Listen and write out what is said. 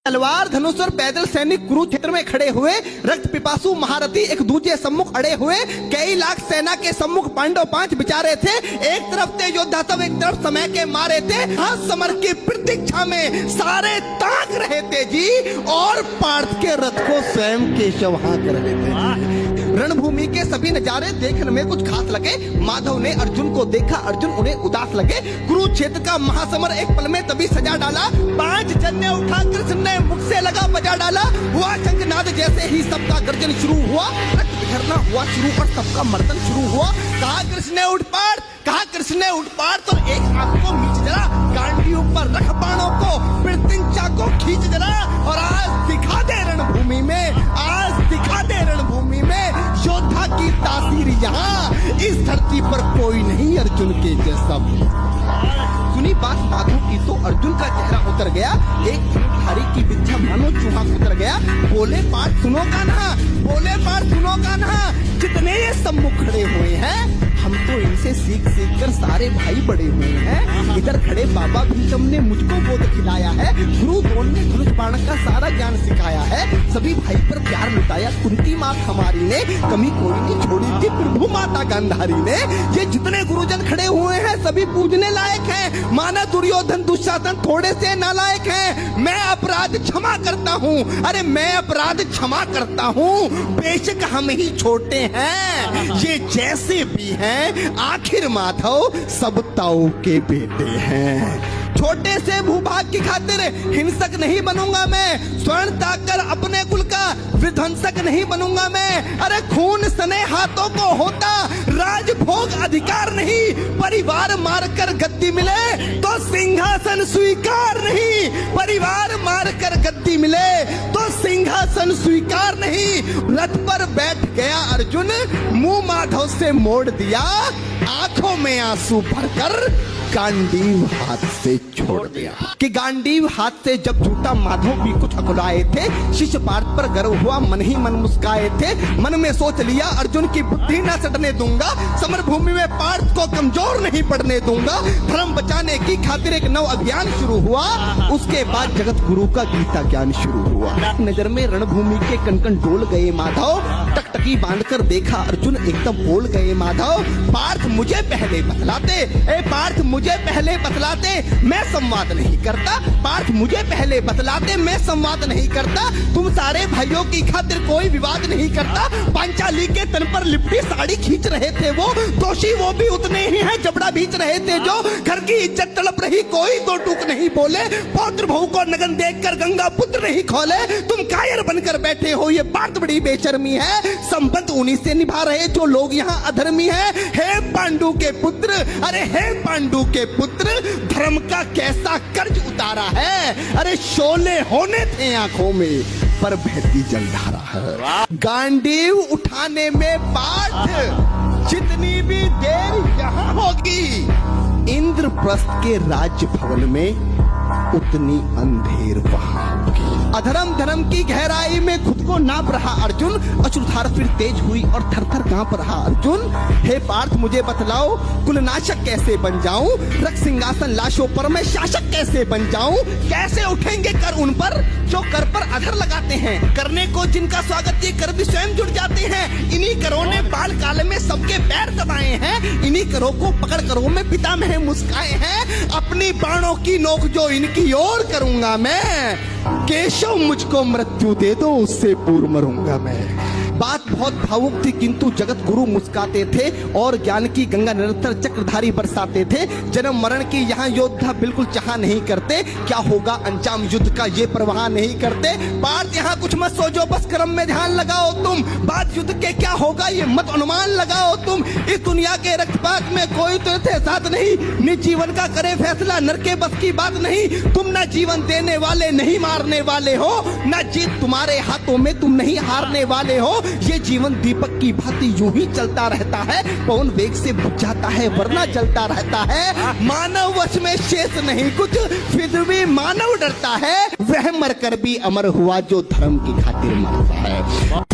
तलवार धनुष और पैदल सैनिक कुरुक्षेत्र में खड़े हुए, रक्त पिपासु महारथी एक दूसरे सम्मुख अड़े हुए, कई लाख सेना के सम्मुख पांडव 5 बिचारे थे। एक तरफ थे योद्धा सब, एक तरफ समय के मारे थे। हाँ, समर की प्रतीक्षा में सारे ताक रहे थे जी, और पार्थ के रथ को स्वयं केशव हाँक रहे थे। रणभूमि के सभी नजारे देखने में कुछ खास लगे। माधव ने अर्जुन को देखा, अर्जुन उन्हें उदास लगे। कुरुक्षेत्र का महासमर एक पल में तभी सजा डाला। 5 जन्य उठा कृष्ण ने मुख से लगा बजा डाला। हुआ शंखनाद जैसे ही सबका गर्जन शुरू हुआ, रक्त बिखरना हुआ शुरू और सबका मर्दन शुरू हुआ। कहा कृष्ण ने उठ पार, कहा कृष्ण ने उठ पार, तो एक आंख को मीच जरा, गांडी ऊपर रख बाणों को, प्रत्यंचा को खींच जरा, और आज दिखा दे रणभूमि में, आज दिखा दे रणभूमि में योद्धा की तासीर। यहाँ इस धरती पर कोई नहीं अर्जुन के जैसा। सुनी बात माधव की तो अर्जुन का चेहरा उतर गया। एक धारी की विद्या मानो चूहा उतर गया। बोले पार्थ सुनो कान्हा, बोले पार्थ सुनो कान्हा, जितने ये सम्मुख खड़े हुए हैं, हम तो इनसे सीख सीख कर सारे भाई बड़े हुए हैं। इधर खड़े बाबा भीष्म ने मुझको बोध खिलाया है, गुरु द्रोण ने धनुष बाण का सारा ज्ञान सिखाया है। सभी भाई पर प्यार लुटाया कुंती माँ हमारी ने, कमी कोई नहीं छोड़ी थी प्रभु माता गांधारी ने। ये जितने गुरुजन खड़े हुए हैं सभी पूजने लायक हैं। माना दुर्योधन दुशासन थोड़े से नालायक हैं। मैं अपराध क्षमा करता हूँ, अरे मैं अपराध क्षमा करता हूँ। बेशक हम ही छोटे हैं, ये जैसे भी हैं, आखिर माधव सब ताऊ के बेटे हैं। छोटे से भूभाग की खातिर हिंसक नहीं बनूंगा मैं, स्वर्ण ताकर अपने कुल का विध्वंसक नहीं बनूंगा मैं। अरे खून सने हाथों को होता राजभोग अधिकार नहीं, परिवार मारकर गद्दी मिले तो सिंहासन स्वीकार नहीं, परिवार मारकर गद्दी मिले तो सिंहासन स्वीकार नहीं। रथ पर बैठ गया अर्जुन, मुंह माधव से मोड़ दिया, आंखों में आंसू भरकर गांडीव हाथ से छोड़ दिया। कि गांडीव हाथ से जब छूटा माधव भी कुछ अकुलाए थे। शिष्य पार्थ पर गर्व हुआ, मन ही मन मुस्काए थे। मन में सोच लिया अर्जुन की बुद्धि न सटने दूंगा, समर भूमि में पार्थ को कमजोर नहीं पड़ने दूंगा। धर्म बचाने की खातिर एक नव अभियान शुरू हुआ। उसके बाद जगत गुरु का गीता ज्ञान शुरू हुआ। नजर में रणभूमि के कण-कण डोल गए माधव, टकटकी बांधकर देखा अर्जुन, एकदम बोल गए माधव, पार्थ मुझे पहले बतलाते, ए पार्थ मुझे पहले बतलाते, मैं संवाद नहीं करता। पार्थ मुझे पहले बतलाते, मैं संवाद नहीं करता। तुम सारे भाइयों की खातिर कोई विवाद नहीं करता। पांचाली के तन पर लिपटी साड़ी खींच रहे थे वो, दोषी वो भी उतने ही हैं, जबड़ा भींच रहे थे जो। घर की इज्जत तड़प रही, कोई दो टूक नहीं बोले। पौत्र बहू को नगन देखकर गंगा पुत्र नहीं खोले। तुम कायर बनकर बैठे हो, ये बात बड़ी बेशर्मी है। संबंध उन्हीं से निभा रहे जो लोग यहाँ अधर्मी हैं। हे पांडु के पुत्र, अरे हे पांडु के पुत्र, धर्म का कैसा कर्ज उतारा है। अरे शोले होने थे आंखों में, पर बहती जलधारा है। गांडीव उठाने में पार्थ जितनी भी देर यहाँ होगी, इंद्रप्रस्थ के राज्य भवन में उतनी अंधेर वहां होगी। अधर्म धर्म की गहराई में खुद को नाप रहा अर्जुन, अश्रुधार फिर तेज हुई और थर-थर कांप रहा अर्जुन। हे पार्थ मुझे बतलाओ, कुलनाशक कैसे बन जाऊं, रक्त सिंहासन लाशों पर मैं शासक कैसे बन जाऊं। कैसे उठेंगे कर उन पर जो कर पर अधर लगाते हैं, करने को जिनका स्वागत ये कर भी स्वयं जुड़ जाते हैं। इन्हीं करों ने बाल काल में सबके पैर दबाए हैं, इन्हीं करों को पकड़ करों में पितामह मुस्काए हैं। अपनी बाणों की नोक जो इनकी ओर करूंगा मैं, केशव मुझको मृत्यु दे दो, उससे पूर्व मरूंगा मैं। बात बहुत भावुक थी, किंतु जगत गुरु मुस्काते थे और ज्ञान की गंगा निरंतर चक्रधारी बरसाते थे। जन्म मरण की यहाँ योद्धा बिल्कुल चाह नहीं करते, क्या होगा अंजाम युद्ध का ये परवाह नहीं करते। पार्थ यहाँ कुछ मत सोचो, बस कर्म में ध्यान लगाओ तुम। बात युद्ध के क्या होगा ये मत अनुमान लगाओ तुम। इस दुनिया के रक्तपात में कोई तो थे साथ नहीं, निज जीवन का करे फैसला, नर के बस की बात नहीं। तुम ना जीवन देने वाले नहीं मारने वाले हो, ना जीत तुम्हारे हाथों में, तुम नहीं हारने वाले हो। ये जीवन दीपक की भांति यूं ही चलता रहता है, पवन वेग से बुझ जाता है वरना चलता रहता है। मानव वश में शेष नहीं कुछ, फिर भी मानव डरता है। वह मरकर भी अमर हुआ जो धर्म की खातिर मरता है।